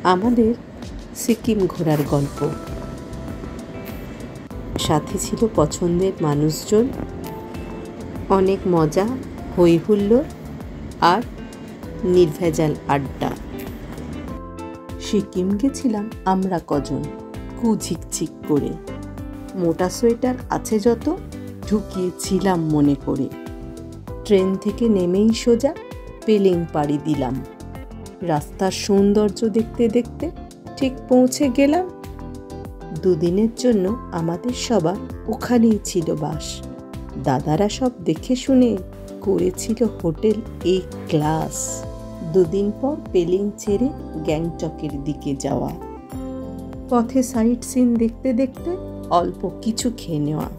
আমাদের সিকিম ঘোরার গল্প। সাথে ছিল পছন্দের মানুষজন, অনেক মজা, হই হুল্লোড় আর নির্ভেজাল আড্ডা। সিকিম গেছিলাম আমরা কজন, কুঝিকঝিক করে। মোটা সোয়েটার আছে যত ঢুকিয়েছিলাম মনে করে। ট্রেন থেকে নেমেই সোজা পেলিং পাড়ি দিলাম। রাস্তার সৌন্দর্য দেখতে দেখতে ঠিক পৌঁছে গেলাম। দুদিনের জন্য আমাদের সবার ওখানেই ছিল বাস। দাদারা সব দেখে শুনে করেছিল হোটেল এ ক্লাস। দুদিন পর পেলিং ছেড়ে গ্যাংটকের দিকে যাওয়া। পথে সাইট সিন দেখতে দেখতে অল্প কিছু খেয়ে নেওয়া।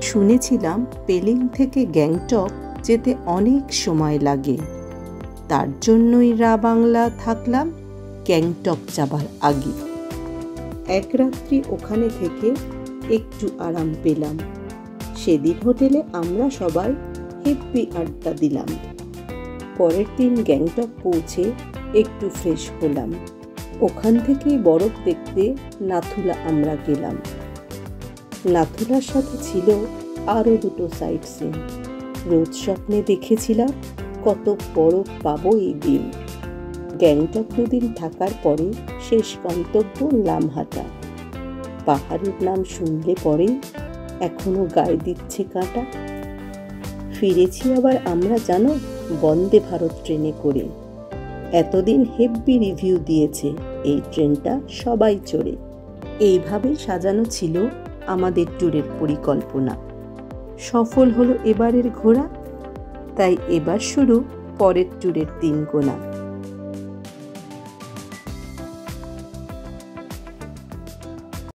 শুনেছিলাম পেলিং থেকে গ্যাংটক যেতে অনেক সময় লাগে, তার জন্যই বাংলা থাকলাম গ্যাংটক যাবার আগে। এক রাত্রি ওখানে থেকে একটু আরাম পেলাম। সেদিন হোটেলে আমরা সবাই হেব্বি আড্ডা দিলাম। পরের দিন গ্যাংটক পৌঁছে একটু ফ্রেশ হলাম। ওখান থেকেই বরফ দেখতে নাথুলা আমরা গেলাম। নাথুলার সাথে ছিল আরও দুটো সাইট সিন। রোজ স্বপ্নে দেখেছিলাম কত বরফ পাবো এই দিন। গ্যাংটক দুদিন থাকার পরে শেষ গন্তব্য লামহাটা। পাহাড়ের নাম শুনলে পরেই এখনো গায়ে দিচ্ছে কাঁটা। ফিরেছি আবার আমরা জানো বন্দে ভারত ট্রেনে করে। এতদিন হেব্বি রিভিউ দিয়েছে এই ট্রেনটা সবাই চড়ে। এইভাবেই সাজানো ছিল আমাদের ট্যুরের পরিকল্পনা। সফল হলো এবারের ঘোরা, তাই এবার শুরু পরের ট্যুরের দিন গোনা।